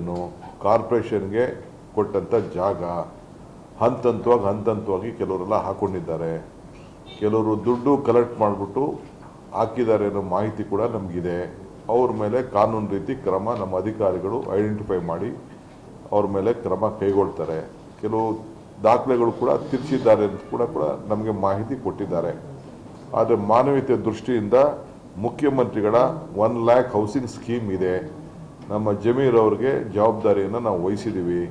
Corporation ಕಾರ್ಪೊರೇಷನ್ಗೆ ಕೊಟ್ಟಂಥ ಜಾಗ ಹಂತವಾಗಿ ಕೆಲವರೆಲ್ಲ ಹಾಕ್ಕೊಂಡಿದ್ದಾರೆ. ಕೆಲವರು ದುಡ್ಡು ಕಲೆಕ್ಟ್ ಮಾಡಿಬಿಟ್ಟು ಹಾಕಿದ್ದಾರೆ ಅನ್ನೋ ಮಾಹಿತಿ ಕೂಡ ನಮಗಿದೆ. ಅವ್ರ ಮೇಲೆ ಕಾನೂನು ರೀತಿ ಕ್ರಮ ನಮ್ಮ ಅಧಿಕಾರಿಗಳು ಐಡೆಂಟಿಫೈ ಮಾಡಿ ಅವ್ರ ಮೇಲೆ ಕ್ರಮ ಕೈಗೊಳ್ತಾರೆ. ಕೆಲವು ದಾಖಲೆಗಳು ಕೂಡ ತಿರ್ಚಿದ್ದಾರೆ ಅಂತ ಕೂಡ ನಮಗೆ ಮಾಹಿತಿ ಕೊಟ್ಟಿದ್ದಾರೆ. ಆದರೆ ಮಾನವೀಯತೆ ದೃಷ್ಟಿಯಿಂದ ಮುಖ್ಯಮಂತ್ರಿಗಳ 1 lakh ಹೌಸಿಂಗ್ ಸ್ಕೀಮ್ ಇದೆ. ನಮ್ಮ ಜಮೀರ್ ಅವ್ರಿಗೆ ಜವಾಬ್ದಾರಿಯನ್ನು ನಾವು ವಹಿಸಿದ್ದೀವಿ.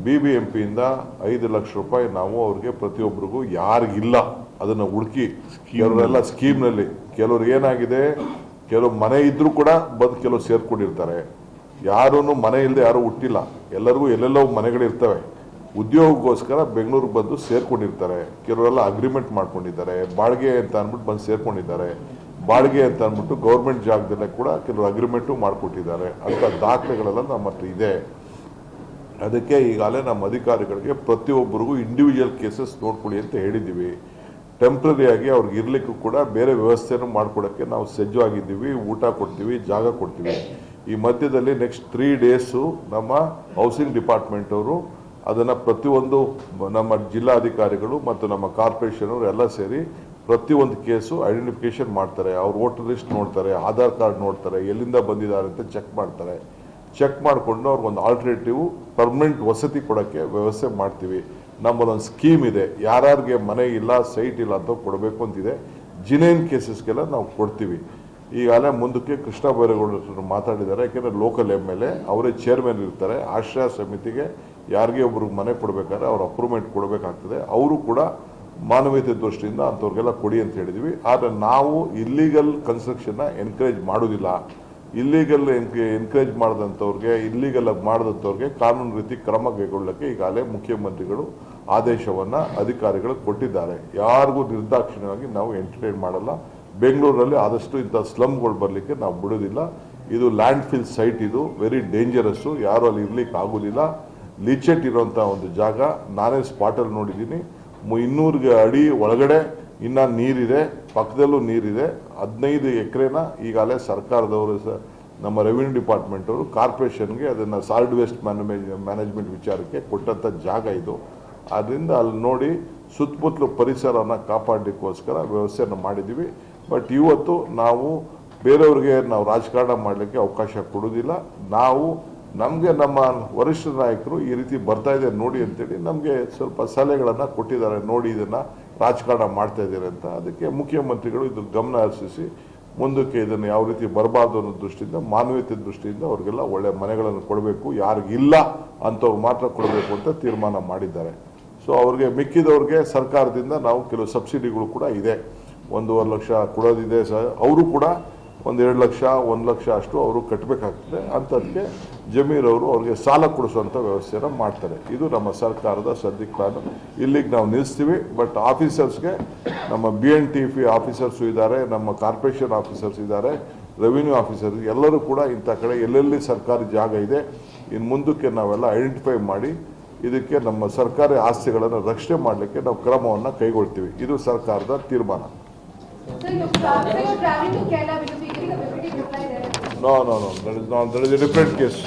BBMPಯಿಂದ 5 ಲಕ್ಷ ರೂಪಾಯಿ ನಾವು ಅವ್ರಿಗೆ ಪ್ರತಿಯೊಬ್ಬರಿಗೂ ಯಾರಿಗಿಲ್ಲ ಅದನ್ನು ಹುಡುಕಿ ಕೆಲವರೆಲ್ಲ ಸ್ಕೀಮ್ನಲ್ಲಿ ಕೆಲವ್ರಿಗೆ ಏನಾಗಿದೆ, ಕೆಲವು ಮನೆ ಇದ್ರೂ ಕೂಡ ಬಂದು ಕೆಲವು ಸೇರ್ಕೊಂಡಿರ್ತಾರೆ. ಯಾರೂ ಮನೆ ಇಲ್ಲದೆ ಯಾರೂ ಹುಟ್ಟಿಲ್ಲ, ಎಲ್ಲರಿಗೂ ಎಲ್ಲೆಲ್ಲೋ ಮನೆಗಳಿರ್ತವೆ. ಉದ್ಯೋಗಕ್ಕೋಸ್ಕರ ಬೆಂಗಳೂರಿಗೆ ಬಂದು ಸೇರ್ಕೊಂಡಿರ್ತಾರೆ. ಕೆಲವರೆಲ್ಲ ಅಗ್ರಿಮೆಂಟ್ ಮಾಡ್ಕೊಂಡಿದ್ದಾರೆ, ಬಾಡಿಗೆ ಅಂತ ಅಂದ್ಬಿಟ್ಟು ಬಂದು ಸೇರ್ಕೊಂಡಿದ್ದಾರೆ. ಬಾಡಿಗೆ ಅಂತ ಅಂದ್ಬಿಟ್ಟು ಗೌರ್ಮೆಂಟ್ ಜಾಗದಲ್ಲೇ ಕೂಡ ಕೆಲವು ಅಗ್ರಿಮೆಂಟು ಮಾಡಿಕೊಟ್ಟಿದ್ದಾರೆ. ಅಂಥ ದಾಖಲೆಗಳೆಲ್ಲ ನಮ್ಮ ಹತ್ರ ಇದೆ. ಅದಕ್ಕೆ ಈಗಾಗಲೇ ನಮ್ಮ ಅಧಿಕಾರಿಗಳಿಗೆ ಪ್ರತಿಯೊಬ್ಬರಿಗೂ ಇಂಡಿವಿಜುವಲ್ ಕೇಸಸ್ ನೋಡ್ಕೊಳ್ಳಿ ಅಂತ ಹೇಳಿದ್ದೀವಿ. ಟೆಂಪ್ರರಿಯಾಗಿ ಅವ್ರಿಗೆ ಇರಲಿಕ್ಕೂ ಕೂಡ ಬೇರೆ ವ್ಯವಸ್ಥೆಯನ್ನು ಮಾಡಿಕೊಡೋಕ್ಕೆ ನಾವು ಸಜ್ಜವಾಗಿದ್ದೀವಿ. ಊಟ ಕೊಡ್ತೀವಿ, ಜಾಗ ಕೊಡ್ತೀವಿ. ಈ ಮಧ್ಯದಲ್ಲಿ ನೆಕ್ಸ್ಟ್ 3 ಡೇಸು ನಮ್ಮ ಹೌಸಿಂಗ್ ಡಿಪಾರ್ಟ್ಮೆಂಟ್ ಅವರು ಅದನ್ನು ಪ್ರತಿಯೊಂದು ನಮ್ಮ ಜಿಲ್ಲಾಧಿಕಾರಿಗಳು ಮತ್ತು ನಮ್ಮ ಕಾರ್ಪೊರೇಷನ್ ಅವರು ಎಲ್ಲ ಸೇರಿ ಪ್ರತಿಯೊಂದು ಕೇಸು ಐಡೆಂಟಿಫಿಕೇಶನ್ ಮಾಡ್ತಾರೆ. ಅವ್ರ ವೋಟರ್ ಲಿಸ್ಟ್ ನೋಡ್ತಾರೆ, ಆಧಾರ್ ಕಾರ್ಡ್ ನೋಡ್ತಾರೆ, ಎಲ್ಲಿಂದ ಬಂದಿದ್ದಾರೆ ಅಂತ ಚೆಕ್ ಮಾಡ್ತಾರೆ. ಚೆಕ್ ಮಾಡಿಕೊಂಡು ಅವ್ರಿಗೊಂದು ಆಲ್ಟರ್ನೇಟಿವ್ ಪರ್ಮನೆಂಟ್ ವಸತಿ ಕೊಡೋಕ್ಕೆ ವ್ಯವಸ್ಥೆ ಮಾಡ್ತೀವಿ. ನಮ್ಮಲ್ಲೊಂದು ಸ್ಕೀಮ್ ಇದೆ, ಯಾರ್ಯಾರಿಗೆ ಮನೆ ಇಲ್ಲ, ಸೈಟ್ ಇಲ್ಲ ಅಂತ ಕೊಡಬೇಕು ಅಂತಿದೆ. ಜಿನೇನ್ ಕೇಸಸ್ಗೆಲ್ಲ ನಾವು ಕೊಡ್ತೀವಿ. ಈಗಾಗಲೇ ಮುಂದಕ್ಕೆ ಕೃಷ್ಣ ಬೈರೇಗೌಡರು ಮಾತಾಡಿದ್ದಾರೆ. ಯಾಕೆಂದರೆ ಲೋಕಲ್ MLA ಅವರೇ ಚೇರ್ಮನ್ ಇರ್ತಾರೆ. ಆಶ್ರಯ ಸಮಿತಿಗೆ ಯಾರಿಗೆ ಒಬ್ರಿಗೆ ಮನೆ ಕೊಡಬೇಕಾದ್ರೆ ಅವ್ರು ಅಪ್ರೂವ್ಮೆಂಟ್ ಕೊಡಬೇಕಾಗ್ತದೆ. ಅವರು ಕೂಡ ಮಾನವೀಯತೆ ದೃಷ್ಟಿಯಿಂದ ಅಂಥವ್ರಿಗೆಲ್ಲ ಕೊಡಿ ಅಂತ ಹೇಳಿದ್ವಿ. ಆದರೆ ನಾವು ಇಲ್ಲೀಗಲ್ ಕನ್ಸ್ಟ್ರಕ್ಷನ್ನ ಎನ್ಕರೇಜ್ ಮಾಡೋದಿಲ್ಲ. ಇಲ್ಲೀಗಲ್ ಎನ್ಕರೇಜ್ ಮಾಡಿದಂಥವ್ರಿಗೆ, ಇಲ್ಲೀಗಲ್ ಮಾಡಿದಂಥವ್ರಿಗೆ ಕಾನೂನು ರೀತಿ ಕ್ರಮ ಕೈಗೊಳ್ಳಕ್ಕೆ ಈಗಾಗಲೇ ಮುಖ್ಯಮಂತ್ರಿಗಳು ಆದೇಶವನ್ನು ಅಧಿಕಾರಿಗಳಿಗೆ ಕೊಟ್ಟಿದ್ದಾರೆ. ಯಾರಿಗೂ ನಿರ್ದಾಕ್ಷಿಣ್ಯವಾಗಿ ನಾವು ಎಂಟರ್ಟೈನ್ ಮಾಡಲ್ಲ. ಬೆಂಗಳೂರಲ್ಲಿ ಆದಷ್ಟು ಇಂಥ ಸ್ಲಮ್ಗಳು ಬರಲಿಕ್ಕೆ ನಾವು ಬಿಡೋದಿಲ್ಲ. ಇದು ಲ್ಯಾಂಡ್ ಫಿಲ್ ಸೈಟ್, ಇದು ವೆರಿ ಡೇಂಜರಸ್ಸು, ಯಾರು ಅಲ್ಲಿ ಇರ್ಲಿಕ್ಕೆ ಆಗೋದಿಲ್ಲ. ಲೀಚೆಟ್ ಇರೋಂಥ ಒಂದು ಜಾಗ. ನಾನೇ ಸ್ಪಾಟಲ್ಲಿ ನೋಡಿದ್ದೀನಿ. 200 ಅಡಿ ಒಳಗಡೆ ಇನ್ನೂ ನೀರಿದೆ, ಪಕ್ಕದಲ್ಲೂ ನೀರಿದೆ. 15 ಎಕರೆನ ಈಗಾಗಲೇ ಸರ್ಕಾರದವರು ನಮ್ಮ ರೆವಿನ್ಯೂ ಡಿಪಾರ್ಟ್ಮೆಂಟ್ ಅವರು ಕಾರ್ಪೊರೇಷನ್ಗೆ ಅದನ್ನು ಸಾಲಿಡ್ ವೇಸ್ಟ್ ಮ್ಯಾನೇಜ್ಮೆಂಟ್ ವಿಚಾರಕ್ಕೆ ಕೊಟ್ಟಂಥ ಜಾಗ ಇದು. ಆದ್ದರಿಂದ ಅಲ್ಲಿ ನೋಡಿ ಸುತ್ತಮುತ್ತಲು ಪರಿಸರವನ್ನು ಕಾಪಾಡಲಿಕ್ಕೋಸ್ಕರ ವ್ಯವಸ್ಥೆಯನ್ನು ಮಾಡಿದ್ದೀವಿ. ಬಟ್ ಇವತ್ತು ನಾವು ಬೇರೆಯವ್ರಿಗೆ ನಾವು ರಾಜಕಾರಣ ಮಾಡಲಿಕ್ಕೆ ಅವಕಾಶ ಕೊಡೋದಿಲ್ಲ. ನಮಗೆ ನಮ್ಮ ವರಿಷ್ಠ ನಾಯಕರು ಈ ರೀತಿ ಬರ್ತಾ ಇದೆ ನೋಡಿ ಅಂತೇಳಿ ನಮಗೆ ಸ್ವಲ್ಪ ಸಲಹೆಗಳನ್ನು ಕೊಟ್ಟಿದ್ದಾರೆ. ನೋಡಿ ಇದನ್ನು ರಾಜಕಾರಣ ಮಾಡ್ತಾ ಇದ್ದಾರೆ ಅಂತ. ಅದಕ್ಕೆ ಮುಖ್ಯಮಂತ್ರಿಗಳು ಇದ್ರ ಗಮನ ಹರಿಸಿ ಮುಂದಕ್ಕೆ ಇದನ್ನು ಯಾವ ರೀತಿ ಬರಬಾರ್ದು ಅನ್ನೋ ದೃಷ್ಟಿಯಿಂದ, ಮಾನವೀಯತೆ ದೃಷ್ಟಿಯಿಂದ ಅವ್ರಿಗೆಲ್ಲ ಒಳ್ಳೆ ಮನೆಗಳನ್ನು ಕೊಡಬೇಕು, ಯಾರಿಗಿಲ್ಲ ಅಂಥವ್ರು ಮಾತ್ರ ಕೊಡಬೇಕು ಅಂತ ತೀರ್ಮಾನ ಮಾಡಿದ್ದಾರೆ. ಸೊ ಅವ್ರಿಗೆ ಮಿಕ್ಕಿದವ್ರಿಗೆ ಸರ್ಕಾರದಿಂದ ನಾವು ಕೆಲವು ಸಬ್ಸಿಡಿಗಳು ಕೂಡ ಇದೆ. 1.5 ಲಕ್ಷ ಕೊಡೋದಿದೆ. ಅವರು ಕೂಡ 1-2 ಲಕ್ಷ 1 ಲಕ್ಷ ಅಷ್ಟು ಅವರು ಕಟ್ಟಬೇಕಾಗ್ತದೆ. ಅಂಥದ್ದಕ್ಕೆ ಜಮೀರ್ ಅವರು ಅವ್ರಿಗೆ ಸಾಲ ಕೊಡಿಸುವಂಥ ವ್ಯವಸ್ಥೆಯನ್ನು ಮಾಡ್ತಾರೆ. ಇದು ನಮ್ಮ ಸರ್ಕಾರದ ಸದ್ಯಕ್ಕೆ ಪ್ಲಾನ್. ಇಲ್ಲಿಗೆ ನಾವು ನಿಲ್ಲಿಸ್ತೀವಿ. ಬಟ್ ಆಫೀಸರ್ಸ್ಗೆ ನಮ್ಮ BNTP ಆಫೀಸರ್ಸು ಇದ್ದಾರೆ, ನಮ್ಮ ಕಾರ್ಪೊರೇಷನ್ ಆಫೀಸರ್ಸ್ ಇದ್ದಾರೆ, ರೆವಿನ್ಯೂ ಆಫೀಸರ್ಸ್ ಎಲ್ಲರೂ ಕೂಡ ಇಂಥ ಕಡೆ ಎಲ್ಲೆಲ್ಲಿ ಸರ್ಕಾರಿ ಜಾಗ ಇದೆ ಇನ್ನು ಮುಂದಕ್ಕೆ ನಾವೆಲ್ಲ ಐಡೆಂಟಿಫೈ ಮಾಡಿ ಇದಕ್ಕೆ ನಮ್ಮ ಸರ್ಕಾರಿ ಆಸ್ತಿಗಳನ್ನು ರಕ್ಷಣೆ ಮಾಡಲಿಕ್ಕೆ ನಾವು ಕ್ರಮವನ್ನು ಕೈಗೊಳ್ತೀವಿ. ಇದು ಸರ್ಕಾರದ ತೀರ್ಮಾನ. No. That is a different case.